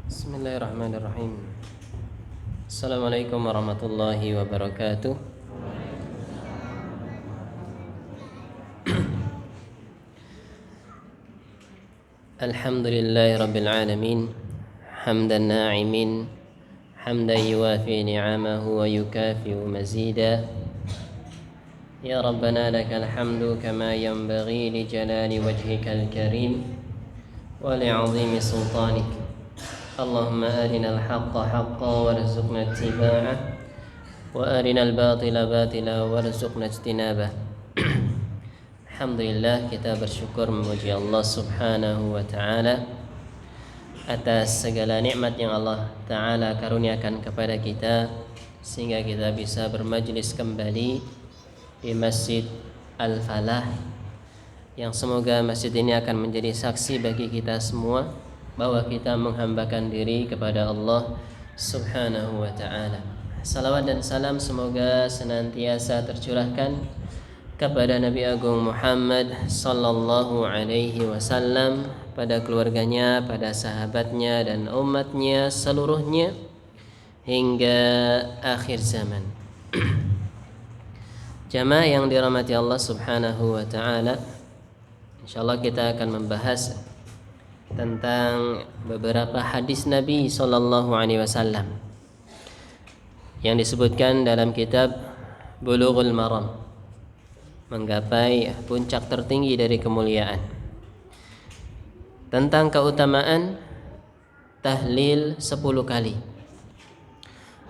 Bismillahirrahmanirrahim. Assalamualaikum warahmatullahi wabarakatuh. Alhamdulillahi rabbil alamin. Hamdan na'imin, hamdan yuwafi ni'amahu wa yukafi'u mazida. Ya Rabbana lakal hamdu kama yanbaghi li jalali wajhikal karim wa li'azimi sultanik. Allahumma arina al-haqqa haqqa warzuqna ittiba'ah wa arina al-batila batila warzuqna ijtinabah. Alhamdulillah, kita bersyukur memuji Allah Subhanahu wa taala atas segala nikmat yang Allah taala karuniakan kepada kita sehingga kita bisa bermajlis kembali di Masjid Al-Falah, yang semoga masjid ini akan menjadi saksi bagi kita semua bahwa kita menghambakan diri kepada Allah Subhanahu wa taala. Salawat dan salam semoga senantiasa tercurahkan kepada Nabi Agung Muhammad sallallahu alaihi wasallam, pada keluarganya, pada sahabatnya dan umatnya seluruhnya hingga akhir zaman. Jamaah yang dirahmati Allah Subhanahu wa taala, insyaallah kita akan membahas tentang beberapa hadis Nabi sallallahu alaihi wasallam yang disebutkan dalam kitab Bulughul Maram, menggapai puncak tertinggi dari kemuliaan, tentang keutamaan tahlil 10 kali.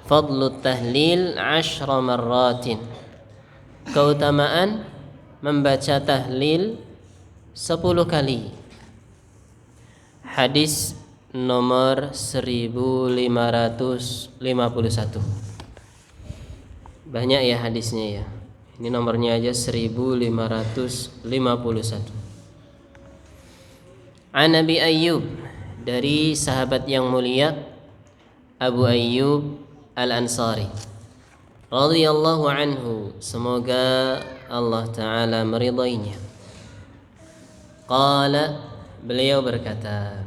Fadlut tahlil 10 marratin. Keutamaan membaca tahlil 10 kali. Hadis nomor 1551. Banyak ya hadisnya ya. Ini nomornya aja 1551. An Abi Ayyub, dari sahabat yang mulia Abu Ayyub Al-Ansari radhiyallahu anhu, semoga Allah taala meridainya. Qala, beliau berkata,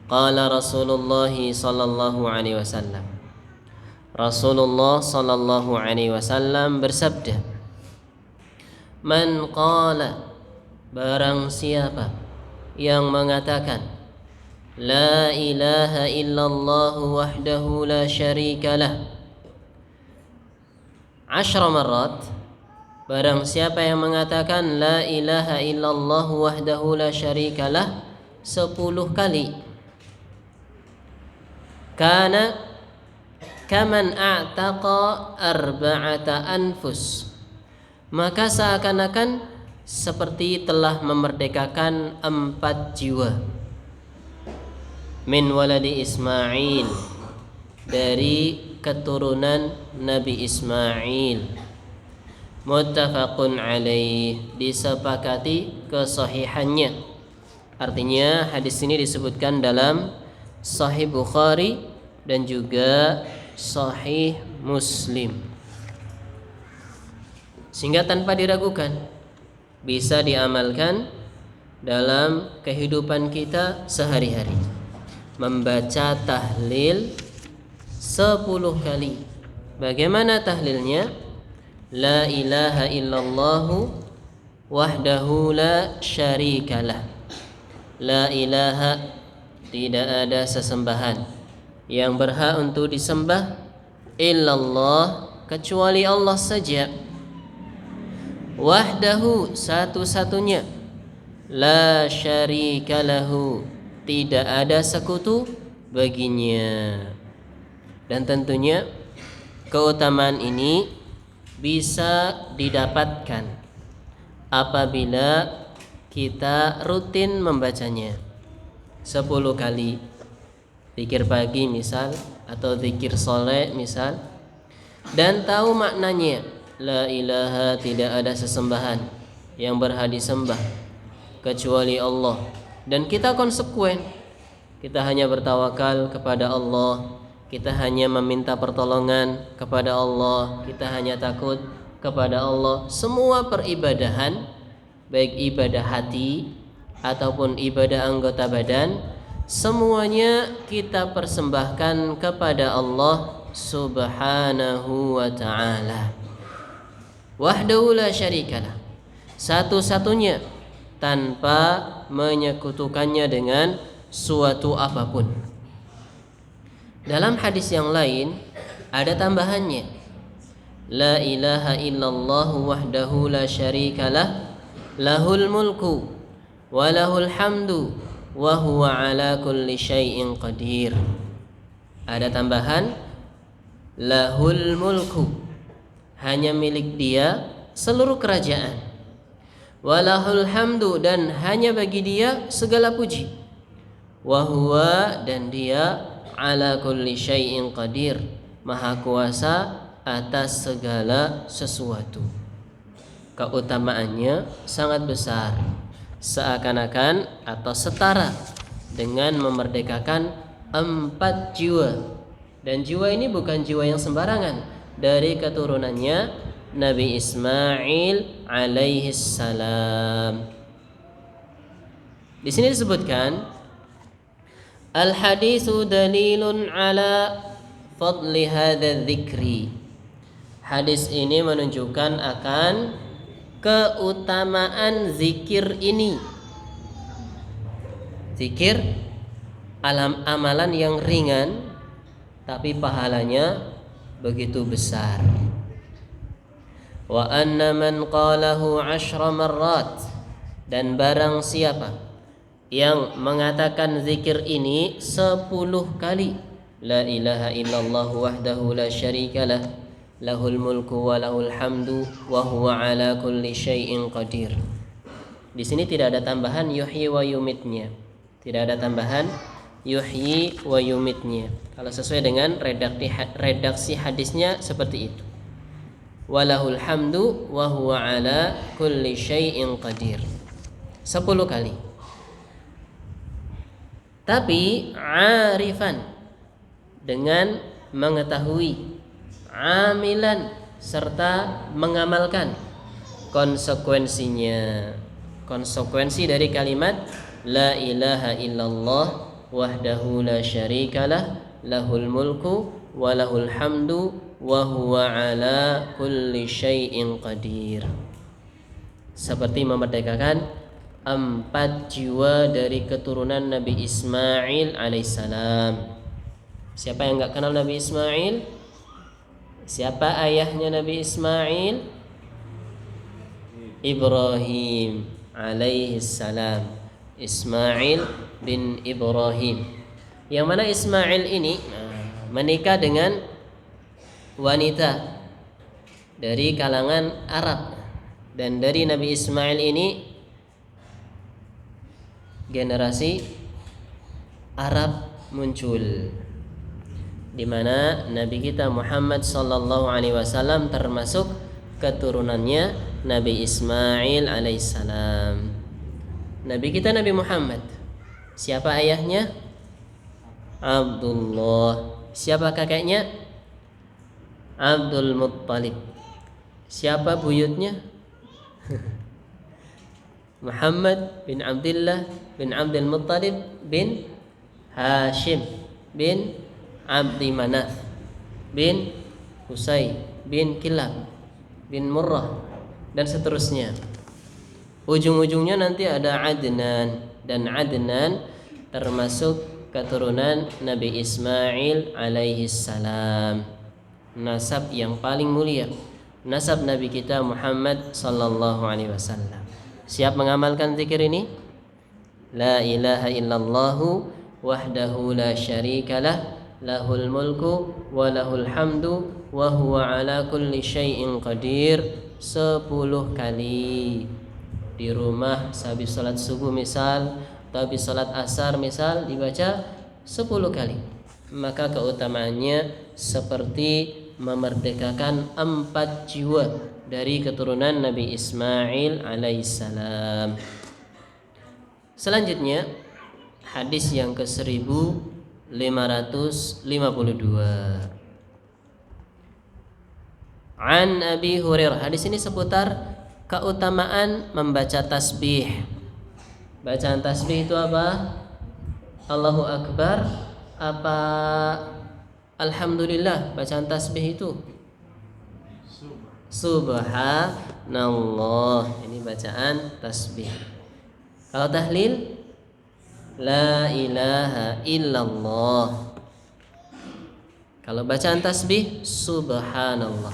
qala Rasulullah sallallahu alaihi wasallam, Rasulullah sallallahu alaihi wasallam bersabda, man qala, barang siapa yang mengatakan la ilaha illallah wahdahu la syarika lah 10 marrat, barang siapa yang mengatakan la ilaha illallah wahdahu la syarika lah 10 kali, kana kaman a'taqa arba'ata anfus, maka seakan-akan seperti telah memerdekakan 4 jiwa, min waladi Ismail, dari keturunan Nabi Ismail. Muttafaqun alaih, disepakati kesahihannya. Artinya hadis ini disebutkan dalam Sahih Bukhari dan juga Sahih Muslim, sehingga tanpa diragukan bisa diamalkan dalam kehidupan kita sehari-hari. Membaca tahlil 10 kali. Bagaimana tahlilnya? La ilaha illallah wahdahu la syarikalah. La ilaha, tidak ada sesembahan yang berhak untuk disembah, illallah, kecuali Allah saja. Wahdahu, satu-satunya. La syarikalahu, tidak ada sekutu baginya. Dan tentunya keutamaan ini bisa didapatkan apabila kita rutin membacanya 10 kali. Zikir pagi misal, atau zikir sore misal, dan tahu maknanya. La ilaha, tidak ada sesembahan yang berhak disembah kecuali Allah, dan kita konsekuen. Kita hanya bertawakal kepada Allah, kita hanya meminta pertolongan kepada Allah, kita hanya takut kepada Allah. Semua peribadahan, baik ibadah hati ataupun ibadah anggota badan, semuanya kita persembahkan kepada Allah Subhanahu wa ta'ala. Wahdahu la syarikalah, satu-satunya tanpa menyekutukannya dengan suatu apapun. Dalam hadis yang lain ada tambahannya, la ilaha illallah wahdahu la syarikalah, lahul mulku wa lahul hamdu wa huwa ala kulli syai'in qadir. Ada tambahan, lahul mulku, hanya milik dia seluruh kerajaan, wa lahul hamdu, dan hanya bagi dia segala puji, wa huwa, dan dia ala kulli syai'in qadir, maha kuasa atas segala sesuatu. Keutamaannya sangat besar, seakan-akan atau setara dengan memerdekakan 4 jiwa. Dan jiwa ini bukan jiwa yang sembarangan, dari keturunannya Nabi Ismail alaihi salam. Di sini disebutkan al-haditsu dalilun ala fadli hadza dzikri. Hadis ini menunjukkan akan keutamaan zikir ini. Zikir amalan yang ringan tapi pahalanya begitu besar. Wa anna man qalahu 10 marrat, dan barang siapa yang mengatakan zikir ini 10 kali, la ilaha illallah wahdahu la syarikalah, lahul mulku wa lahul hamdu wa huwa ala kulli syai'in qadir. Di sini tidak ada tambahan yuhyi wa yumitnya. Tidak ada tambahan yuhyi wa yumitnya. Kalau sesuai dengan redaksi hadisnya seperti itu. Walahul hamdu wa huwa ala kulli syai'in qadir. 10 kali. Tapi arifan, dengan mengetahui, amilan, serta mengamalkan konsekuensinya. Konsekuensi dari kalimat la ilaha illallah wahdahu la syarikalah, lahul mulku wa lahul hamdu wa huwa ala kulli syai'in qadir. Seperti memerdekakan 4 jiwa dari keturunan Nabi Ismail alaihissalam. Siapa yang enggak kenal Nabi Ismail? Siapa ayahnya Nabi Ismail? Ibrahim alaihissalam. Ismail bin Ibrahim. Yang mana Ismail ini menikah dengan wanita dari kalangan Arab, dan dari Nabi Ismail ini generasi Arab muncul, di mana Nabi kita Muhammad sallallahu alaihi wasallam termasuk keturunannya Nabi Ismail alaihissalam. Nabi kita Nabi Muhammad, siapa ayahnya? Abdullah. Siapa kakeknya? Abdul Muttalib. Siapa buyutnya? Muhammad bin Abdullah bin Abdul Muttalib bin Hashim bin Abdi Manaf bin Qusay bin Kilab bin Murrah, dan seterusnya. Ujung-ujungnya nanti ada Adnan, dan Adnan termasuk keturunan Nabi Ismail alaihi salam. Nasab yang paling mulia, nasab Nabi kita Muhammad sallallahu alaihi wasallam. Siap mengamalkan zikir ini? La ilaha illallah wahdahu la syarikalah, lahul mulku wa lahul hamdu wa huwa ala kulli syai'in qadir. 10 kali. Di rumah habis salat subuh misal, atau habis salat asar misal, dibaca 10 kali. Maka keutamaannya seperti memerdekakan 4 jiwa dari keturunan Nabi Ismail alaihissalam. Selanjutnya hadis yang ke-1552. An Abi Hurairah. Hadis ini seputar keutamaan membaca tasbih. Bacaan tasbih itu apa? Allahu Akbar apa Alhamdulillah bacaan tasbih itu? Subhanallah, ini bacaan tasbih. Kalau tahlil la ilaha illallah. Kalau bacaan tasbih subhanallah.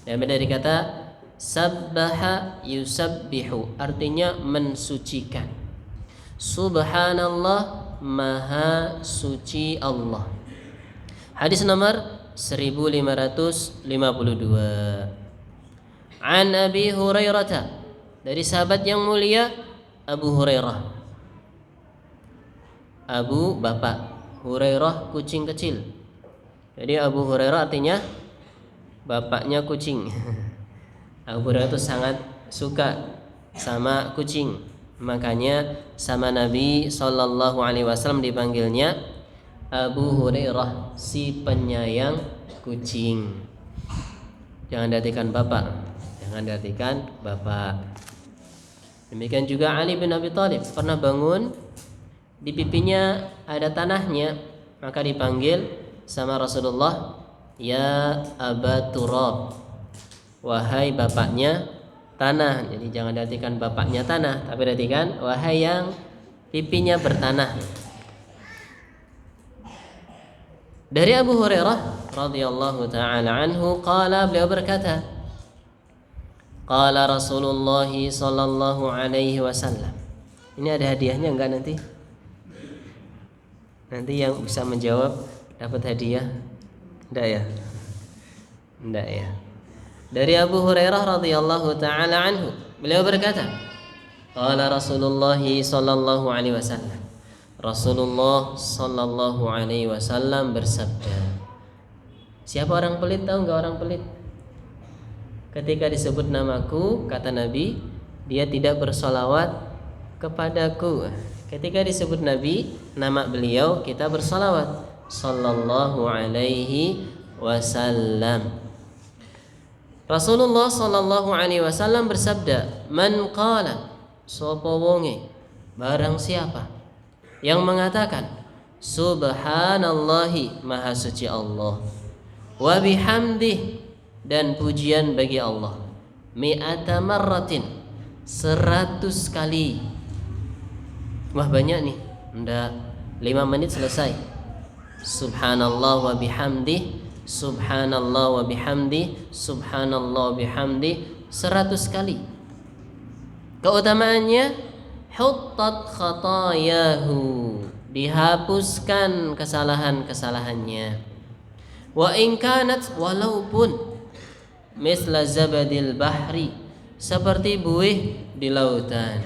Dan dari kata sabbaha yusabbihu, artinya mensucikan. Subhanallah, maha suci Allah. Hadis nomor 1552. An Abi Hurairah, dari sahabat yang mulia Abu Hurairah. Abu bapak, Hurairah kucing kecil. Jadi Abu Hurairah artinya bapaknya kucing. Abu Hurairah itu sangat suka sama kucing. Makanya sama Nabi SAW dipanggilnya Abu Hurairah, si penyayang kucing. Jangan diartikan bapak. Jangan diartikan bapak. Demikian juga Ali bin Abi Thalib pernah bangun, di pipinya ada tanahnya, maka dipanggil sama Rasulullah, ya Aba Turab, wahai bapaknya tanah. Jadi jangan diartikan bapaknya tanah, tapi diartikan wahai yang pipinya bertanah. Dari Abu Hurairah radhiyallahu taala anhu qala, beliau berkata, qala Rasulullah sallallahu alaihi wasallam. Ini ada hadiahnya enggak nanti? Nanti yang bisa menjawab dapat hadiah. Enggak ya? Enggak ya. Dari Abu Hurairah radhiyallahu taala anhu, beliau berkata, qala Rasulullah sallallahu alaihi wasallam. Rasulullah sallallahu alaihi wasallam bersabda. Siapa orang pelit, tahu enggak orang pelit? Ketika disebut namaku, kata Nabi, dia tidak bersolawat kepadaku. Ketika disebut Nabi, nama beliau, kita bersolawat sallallahu alaihi wasallam. Rasulullah sallallahu alaihi wasallam bersabda, man qala, sapa wonge, barang siapa yang mengatakan subhanallahi, maha suci Allah, wa bihamdih, dan pujian bagi Allah, mi'ata marratin, 100 kali. Wah banyak nih, enggak 5 menit selesai. Subhanallah wa bihamdi, subhanallah wa bihamdi, subhanallah wa bihamdi, 100 kali. Keutamaannya, huttat khatayahu, dihapuskan kesalahan-kesalahannya. Wa in kanat, walaupun misla zabadil bahri, seperti buih di lautan.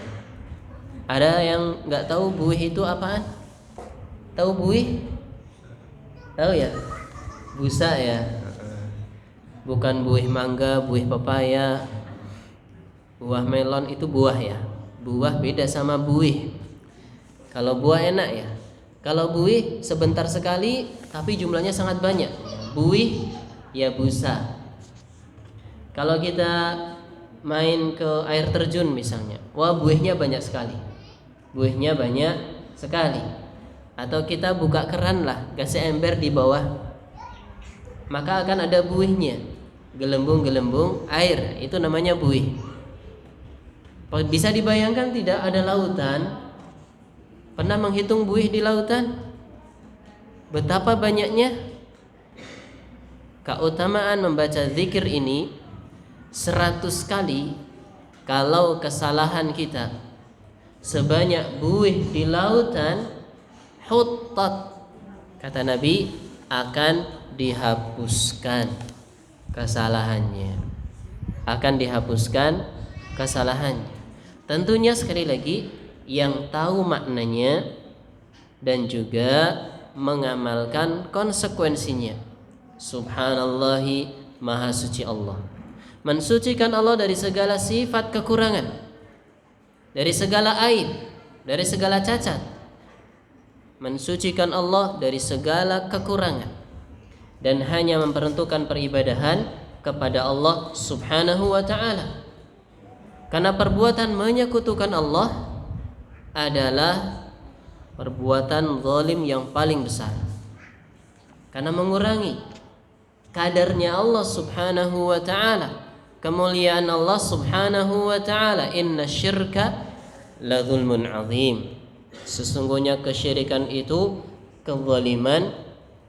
Ada yang nggak tahu buih itu apaan? Tahu buih? Tahu ya? Busa ya. Bukan buih mangga, buih pepaya, buah melon itu buah ya. Buah beda sama buih. Kalau buah enak ya. Kalau buih sebentar sekali tapi jumlahnya sangat banyak. Buih ya busa. Kalau kita main ke air terjun misalnya, wah buihnya banyak sekali. Buihnya banyak sekali. Atau kita buka keran lah, kasih ember di bawah, maka akan ada buihnya. Gelembung-gelembung air, itu namanya buih. Bisa dibayangkan tidak, ada lautan. Pernah menghitung buih di lautan? Betapa banyaknya. Keutamaan membaca zikir ini 100 kali, kalau kesalahan kita sebanyak buih di lautan, huttat, kata Nabi, akan dihapuskan kesalahannya. Akan dihapuskan kesalahannya. Tentunya sekali lagi, yang tahu maknanya dan juga mengamalkan konsekuensinya. Subhanallahi, maha suci Allah. Mensucikan Allah dari segala sifat kekurangan, dari segala aib, dari segala cacat. Mensucikan Allah dari segala kekurangan, dan hanya memperuntukkan peribadahan kepada Allah subhanahu wa ta'ala. Karena perbuatan menyekutukan Allah adalah perbuatan zalim yang paling besar, karena mengurangi kadarnya Allah subhanahu wa ta'ala, kemuliaan Allah subhanahu wa ta'ala. Inna syirka la zulmun azim, sesungguhnya kesyirikan itu kezaliman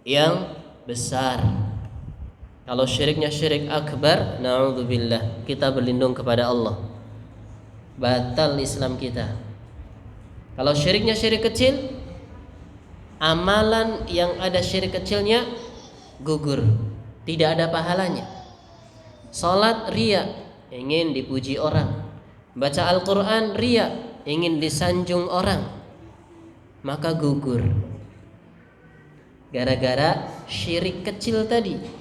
yang besar. Kalau syiriknya syirik akbar, na'udzubillah, kita berlindung kepada Allah, batal Islam kita. Kalau syiriknya syirik kecil, amalan yang ada syirik kecilnya gugur, tidak ada pahalanya. Salat riya, ingin dipuji orang. Baca Al-Quran riya, ingin disanjung orang, maka gugur gara-gara syirik kecil tadi.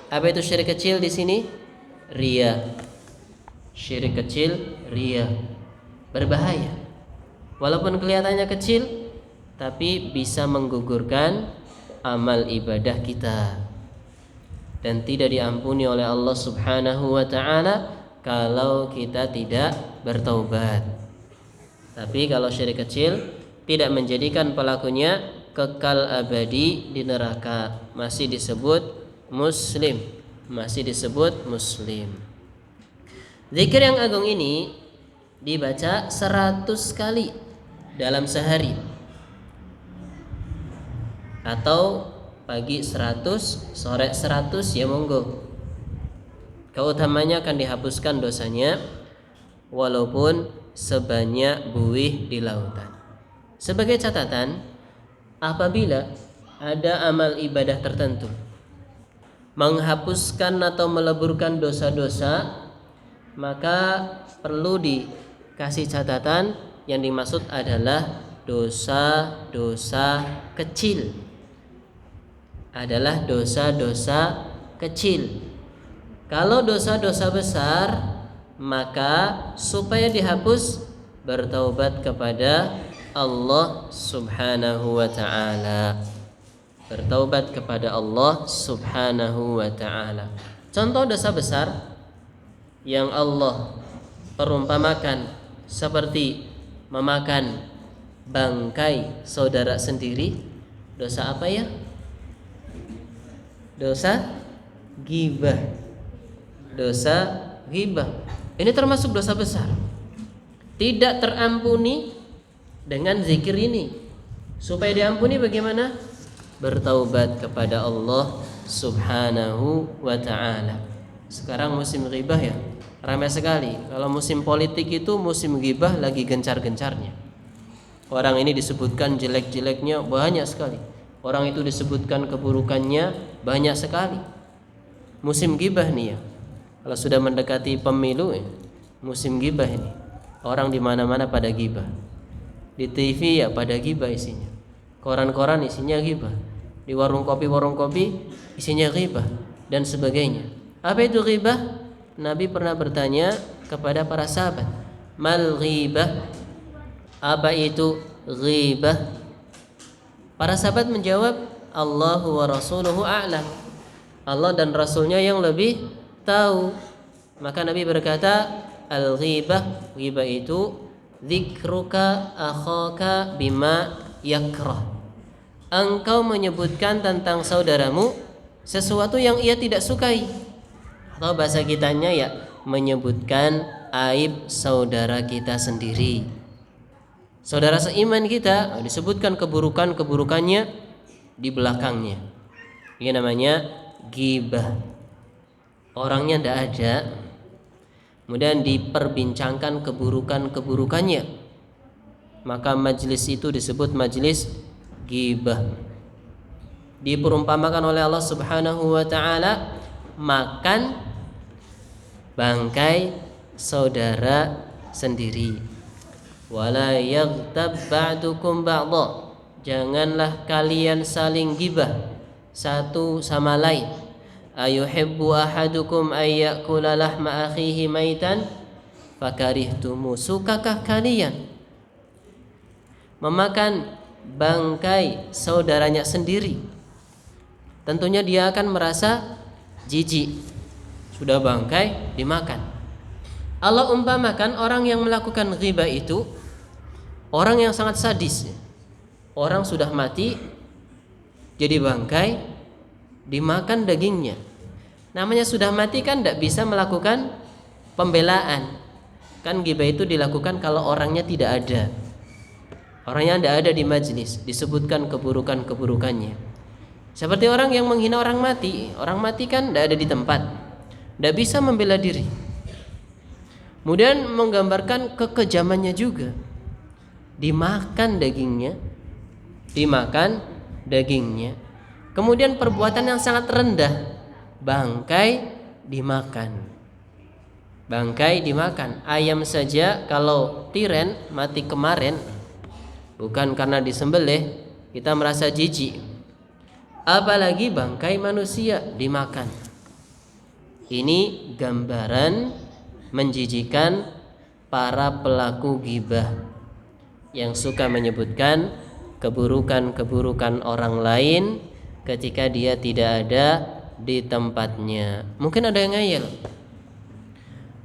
Apa itu syirik kecil di sini? Riya. Syirik kecil riya, berbahaya. Walaupun kelihatannya kecil, tapi bisa menggugurkan amal ibadah kita dan tidak diampuni oleh Allah subhanahu wa ta'ala kalau kita tidak bertaubat. Tapi kalau syirik kecil tidak menjadikan pelakunya kekal abadi di neraka, masih disebut muslim, masih disebut muslim. Zikir yang agung ini dibaca 100 kali dalam sehari, atau pagi 100, sore 100, ya monggo. Keutamanya akan dihapuskan dosanya walaupun sebanyak buih di lautan. Sebagai catatan, apabila ada amal ibadah tertentu menghapuskan atau meleburkan dosa-dosa, maka perlu dikasih catatan, yang dimaksud adalah dosa-dosa kecil. Adalah dosa-dosa kecil. Kalau dosa-dosa besar, maka supaya dihapus, bertaubat kepada Allah subhanahu wa ta'ala. Bertaubat kepada Allah subhanahu wa ta'ala. Contoh dosa besar yang Allah perumpamakan seperti memakan bangkai saudara sendiri. Dosa apa ya? Dosa ghibah. Dosa ghibah. Ini termasuk dosa besar, tidak terampuni dengan zikir ini. Supaya diampuni bagaimana? Bertaubat kepada Allah subhanahu wa ta'ala. Sekarang musim ghibah ya, ramai sekali. Kalau musim politik itu musim ghibah lagi gencar-gencarnya. Orang ini disebutkan jelek-jeleknya banyak sekali, orang itu disebutkan keburukannya banyak sekali. Musim ghibah nih ya. Kalau sudah mendekati pemilu ya, musim ghibah ini. Orang di mana-mana pada ghibah. Di TV ya pada ghibah isinya. Koran-koran isinya ghibah. Di warung kopi isinya ghibah dan sebagainya. Apa itu ghibah? Nabi pernah bertanya kepada para sahabat, "Mal ghibah?" Apa itu ghibah? Para sahabat menjawab, "Allahu wa rasuluhu a'lam." Allah dan Rasulnya yang lebih tahu. Maka Nabi berkata, "Al-ghibah, ghibah itu dzikruka akhaka bima yakrah." Engkau menyebutkan tentang saudaramu sesuatu yang ia tidak sukai. Atau bahasa kitanya ya, menyebutkan aib saudara kita sendiri. Saudara seiman kita disebutkan keburukannya di belakangnya. Ini namanya ghibah. Orangnya tidak ada, kemudian diperbincangkan keburukannya, maka majlis itu disebut majlis ghibah. Diperumpamakan oleh Allah subhanahu wa ta'ala makan bangkai saudara sendiri. Wala yaghtab ba'dukum ba'dha, janganlah kalian saling ghibah satu sama lain. Ayuhibbu ahadukum ayyakula lahma akhihi maitan fakarihtumu, sukakah kalian memakan bangkai saudaranya sendiri? Tentunya dia akan merasa jijik, sudah bangkai dimakan. Allah umpamakan orang yang melakukan ghibah itu orang yang sangat sadis. orang sudah mati jadi bangkai, dimakan dagingnya. Namanya sudah mati kan tidak bisa melakukan pembelaan. Kan ghibah itu dilakukan kalau orangnya tidak ada, orangnya tidak ada di majlis, disebutkan keburukan-keburukannya. Seperti orang yang menghina orang mati kan tidak ada di tempat, tidak bisa membela diri. Kemudian menggambarkan kekejamannya juga, dimakan dagingnya. Kemudian perbuatan yang sangat rendah, bangkai dimakan. Ayam saja kalau tiren mati kemarin bukan karena disembelih kita merasa jijik, apalagi bangkai manusia dimakan. Ini gambaran menjijikan para pelaku ghibah yang suka menyebutkan keburukan-keburukan orang lain ketika dia tidak ada di tempatnya. Mungkin ada yang ngayal,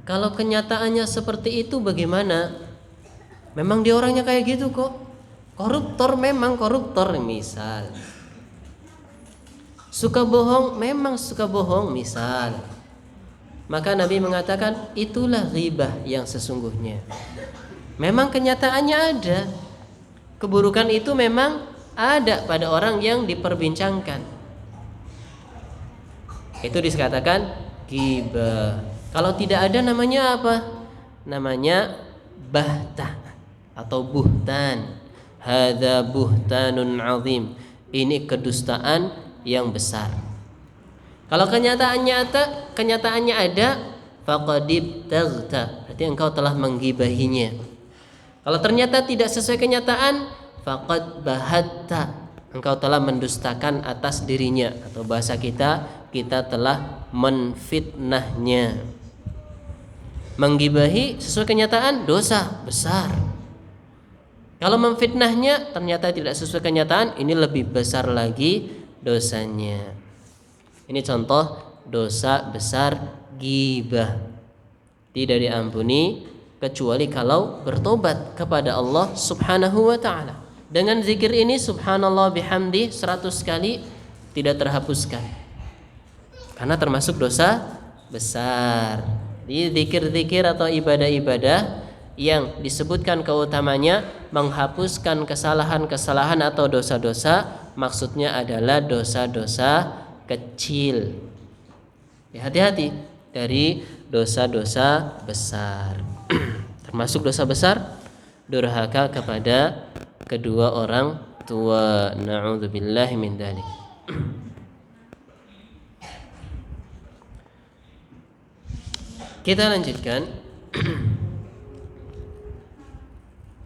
kalau kenyataannya seperti itu bagaimana? Memang dia orangnya kayak gitu kok. Koruptor memang koruptor misal. Suka bohong memang suka bohong misal. Maka Nabi mengatakan itulah ghibah yang sesungguhnya. Memang kenyataannya ada. Keburukan itu memang ada pada orang yang diperbincangkan. Itu dikatakan ghibah. Kalau tidak ada namanya apa? Namanya bahtah atau buhtan. Hadza buhtanun azim. Ini kedustaan yang besar. Kalau kenyataannya ada, faqadib taghta, berarti engkau telah menggibahinya. Kalau ternyata tidak sesuai kenyataan, faqad bahatta, engkau telah mendustakan atas dirinya, atau bahasa kita telah menfitnahnya. Menggibahi sesuai kenyataan dosa besar. Kalau memfitnahnya ternyata tidak sesuai kenyataan, ini lebih besar lagi dosanya. Ini contoh dosa besar ghibah. Tidak diampuni kecuali kalau bertobat kepada Allah Subhanahu wa taala. Dengan zikir ini subhanallah bihamdi 100 kali tidak terhapuskan. Karena termasuk dosa besar. Di zikir-zikir atau ibadah-ibadah yang disebutkan keutamanya menghapuskan kesalahan-kesalahan atau dosa-dosa, maksudnya adalah dosa-dosa kecil. Ya, hati-hati dari dosa-dosa besar. Termasuk dosa besar durhaka kepada kedua orang tua. Na'udzubillahi min dzalik. Kita lanjutkan.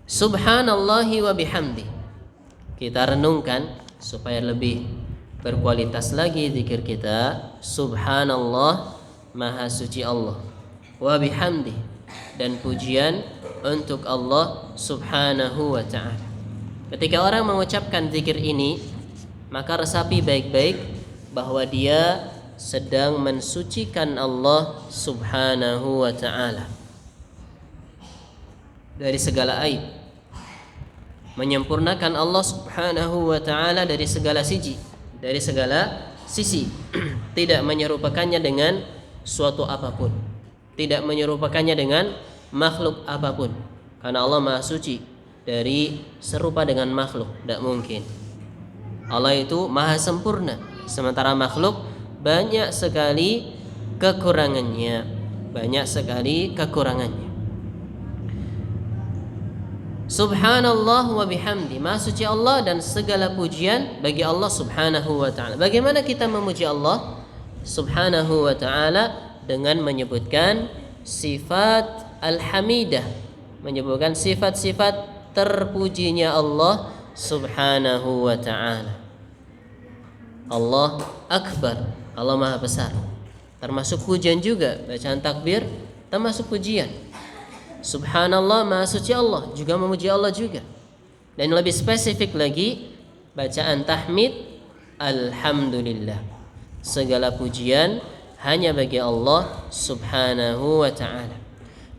Subhanallahi wa bihamdi. Kita renungkan supaya lebih berkualitas lagi zikir kita. Subhanallah, maha suci Allah, wa bihamdi, dan pujian untuk Allah Subhanahu wa ta'ala. Ketika orang mengucapkan zikir ini, maka resapi baik-baik bahwa dia sedang mensucikan Allah Subhanahu wa ta'ala dari segala aib, menyempurnakan Allah Subhanahu wa ta'ala dari segala sisi, tidak menyerupakannya dengan suatu apapun, tidak menyerupakannya dengan makhluk apapun, karena Allah maha suci dari serupa dengan makhluk, tidak mungkin. Allah itu maha sempurna, sementara makhluk banyak sekali kekurangannya. Subhanallah wa bihamdi, maha suci Allah dan segala pujian bagi Allah Subhanahu wa ta'ala. Bagaimana kita memuji Allah Subhanahu wa ta'ala? Dengan menyebutkan sifat al-hamidah, menyebutkan sifat-sifat terpujinya Allah Subhanahu wa ta'ala. Allah Akbar, Allah maha besar, termasuk pujian juga. Bacaan takbir termasuk pujian. Subhanallah, maha suci Allah, juga memuji Allah juga. Dan lebih spesifik lagi, bacaan tahmid, alhamdulillah, segala pujian hanya bagi Allah Subhanahu wa ta'ala.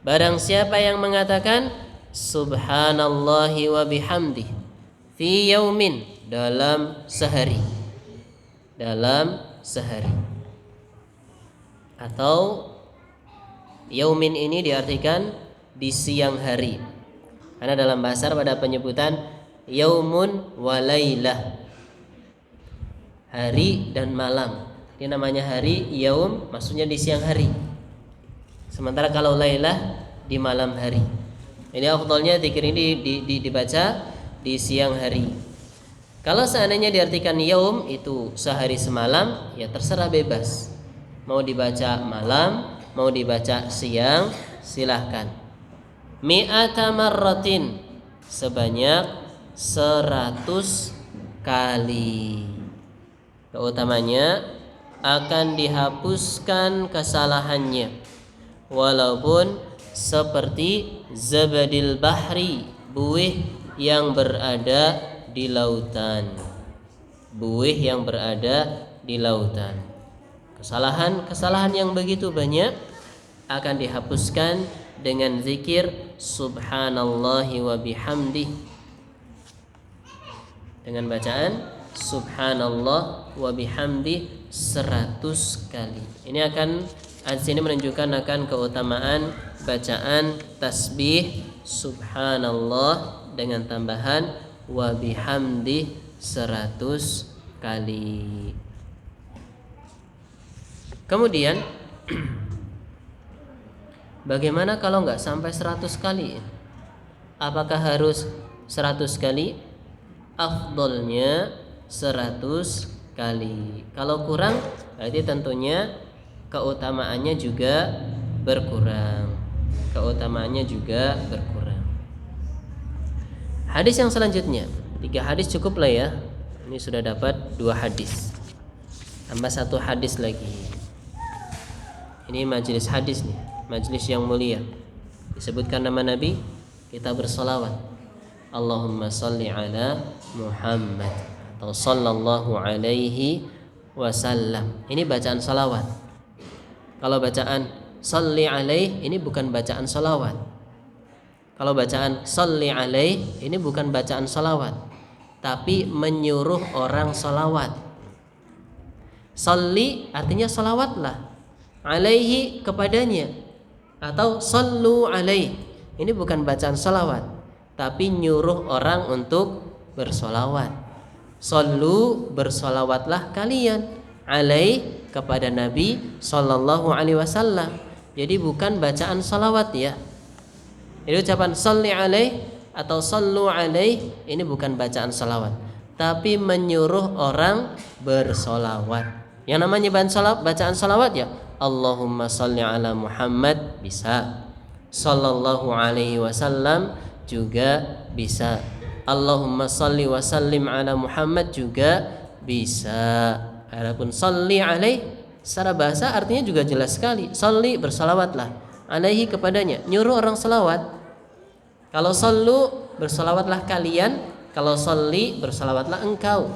Barang siapa yang mengatakan subhanallahi wa bihamdi fi yaumin, dalam sehari. Dalam sehari. Atau yaumin ini diartikan di siang hari. Karena dalam bahasa Arab ada penyebutan yaumun wa lailah, hari dan malam. Ini namanya hari, yaum maksudnya di siang hari. Sementara kalau lailah di malam hari. Ini afdalnya zikir ini dibaca di siang hari. Kalau seandainya diartikan yaum itu sehari semalam, ya terserah bebas. Mau dibaca malam, mau dibaca siang, silahkan. Mi'ata marratin, sebanyak 100 kali. Keutamanya akan dihapuskan kesalahannya, walaupun seperti zabadil bahri, buih yang berada di lautan. Buih yang berada di lautan. Kesalahan yang begitu banyak akan dihapuskan dengan zikir subhanallahi wa bihamdih, dengan bacaan subhanallah wa bihamdih 100 kali. Ini akan hadis ini menunjukkan akan keutamaan bacaan tasbih subhanallah dengan tambahan wa bihamdih 100 kali. Kemudian bagaimana kalau nggak sampai 100 kali? Apakah harus 100 kali? Afdolnya 100 kali. Kalau kurang berarti tentunya keutamaannya juga berkurang. Keutamaannya juga berkurang. Hadis yang selanjutnya, 3 hadis cukup lah ya. Ini sudah dapat 2 hadis. Tambah 1 hadis lagi. Ini majelis hadis nih, majelis yang mulia. Disebutkan nama Nabi, kita bersolawat. Allahumma salli ala Muhammad atau sallallahu alaihi wasallam. Ini bacaan salawat. Kalau bacaan salli alaih, ini bukan bacaan salawat. Kalau bacaan salli alaih, ini bukan bacaan salawat, tapi menyuruh orang salawat. Salli artinya salawatlah, alaihi kepadanya, atau sallu alaih. Ini bukan bacaan salawat, tapi nyuruh orang untuk bersolawat. Sallu, bersolawatlah kalian, alaih kepada Nabi sallallahu alaihi wasallam. Jadi bukan bacaan salawat ya. Jadi ucapan salli alaih atau sallu alaih ini bukan bacaan salawat, tapi menyuruh orang bersolawat. Yang namanya bacaan salawat ya Allahumma salli ala Muhammad bisa, sallallahu alaihi wasallam juga bisa, Allahumma salli wa sallim ala Muhammad juga bisa. Adapun salli alaih secara bahasa artinya juga jelas sekali. Salli, bersalawatlah, alaihi kepadanya, nyuruh orang salawat. Kalau sallu, bersalawatlah kalian. Kalau salli, bersalawatlah engkau.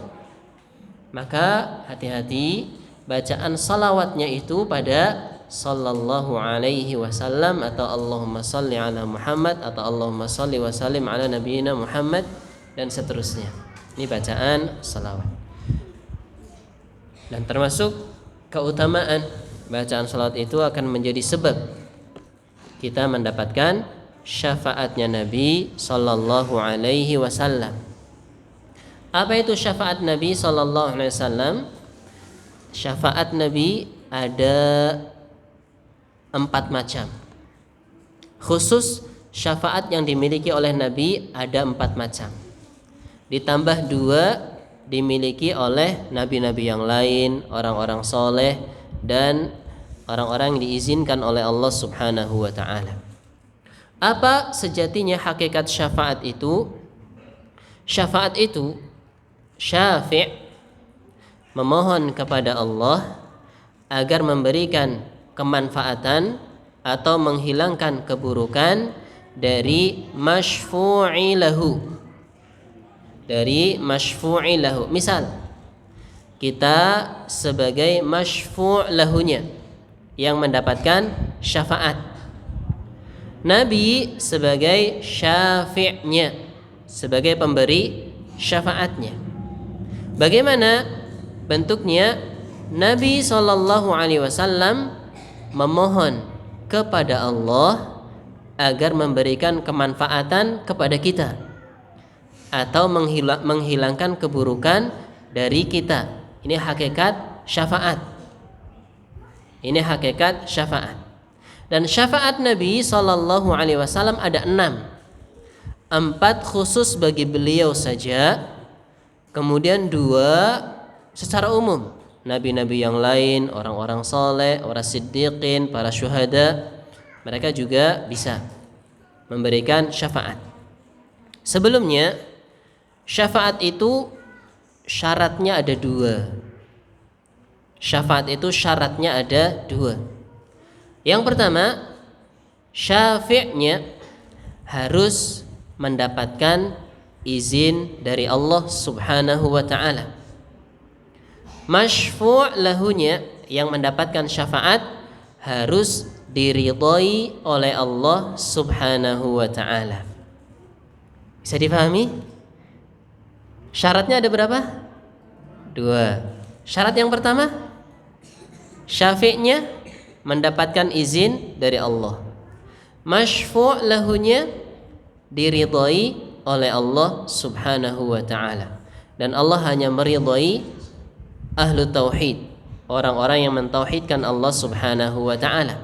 Maka hati-hati bacaan salawatnya itu pada sallallahu alaihi wasallam atau Allahumma salli ala Muhammad atau Allahumma salli wa sallim ala nabiyina Muhammad dan seterusnya. Ini bacaan salawat. Dan termasuk keutamaan bacaan salawat itu akan menjadi sebab kita mendapatkan syafaatnya Nabi sallallahu alaihi wasallam. Apa itu syafaat Nabi sallallahu alaihi wasallam? Syafaat Nabi ada 4 macam. Khusus syafaat yang dimiliki oleh Nabi ada 4 macam. Ditambah 2 dimiliki oleh nabi-nabi yang lain, orang-orang soleh dan orang-orang yang diizinkan oleh Allah Subhanahu wa ta'ala. Apa sejatinya hakikat syafaat itu? Syafaat itu syafi', memohon kepada Allah agar memberikan kemanfaatan atau menghilangkan keburukan dari masyfu'i lahu. Dari masyfu'i lahu. Misal kita sebagai masyfu' lahunya yang mendapatkan syafaat, Nabi sebagai syafi'nya, sebagai pemberi syafaatnya. Bagaimana bentuknya? Nabi SAW memohon kepada Allah agar memberikan kemanfaatan kepada kita atau menghilangkan keburukan dari kita. Ini hakikat syafaat. Ini hakikat syafaat. Dan syafaat Nabi SAW ada 6. 4 khusus bagi beliau saja, kemudian 2 secara umum. Nabi-nabi yang lain, orang-orang soleh, orang siddiqin, para syuhada, mereka juga bisa memberikan syafaat. Sebelumnya, syafaat itu syaratnya ada 2. Syafaat itu syaratnya ada 2. Yang pertama, syafi'nya harus mendapatkan izin dari Allah Subhanahu wa ta'ala. Masyfu' lahunya, yang mendapatkan syafaat, harus diridhai oleh Allah Subhanahu wa ta'ala. Bisa difahami? Syaratnya ada berapa? 2. Syarat yang pertama, syafi'nya mendapatkan izin dari Allah. Masyfu' lahunya diridhai oleh Allah Subhanahu wa ta'ala. Dan Allah hanya meridhai ahlu tauhid, orang-orang yang mentauhidkan Allah Subhanahu wa ta'ala.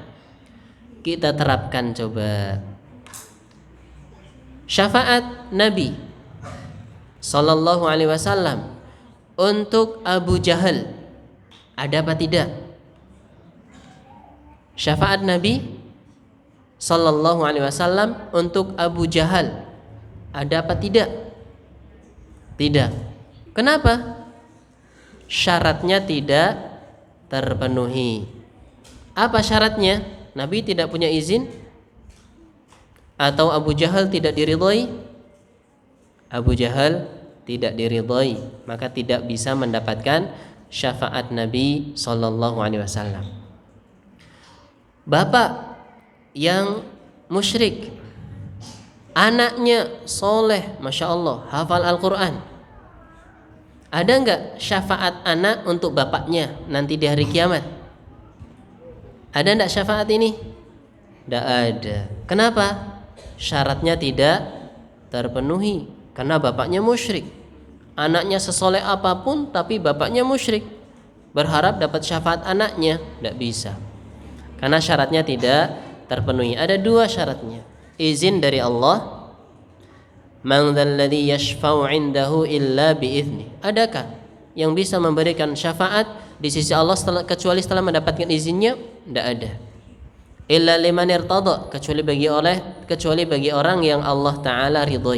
Kita terapkan coba. Syafaat Nabi sallallahu alaihi wasallam untuk Abu Jahal ada apa tidak? Syafaat Nabi sallallahu alaihi wasallam untuk Abu Jahal ada apa tidak? Tidak. Kenapa? Syaratnya tidak terpenuhi. Apa syaratnya? Nabi tidak punya izin atau Abu Jahal tidak diridhai? Abu Jahal tidak diridhai, maka tidak bisa mendapatkan syafaat Nabi sallallahu alaihi wasallam. Bapak yang musyrik, anaknya soleh, masya Allah, hafal Al-Quran, ada enggak syafaat anak untuk bapaknya nanti di hari kiamat? Ada enggak syafaat ini? Tidak ada. Kenapa? Syaratnya tidak terpenuhi. Karena bapaknya musyrik. Anaknya sesoleh apapun tapi bapaknya musyrik, berharap dapat syafaat anaknya, tidak bisa. Karena syaratnya tidak terpenuhi. Ada 2 syaratnya. Izin dari Allah. Man dzalladzi yashfa'u 'indahu illa bi'idznih. Adakah yang bisa memberikan syafaat di sisi Allah kecuali setelah mendapatkan izinnya? Tidak ada. Illa liman irtada, kecuali bagi orang yang Allah taala ridhoi.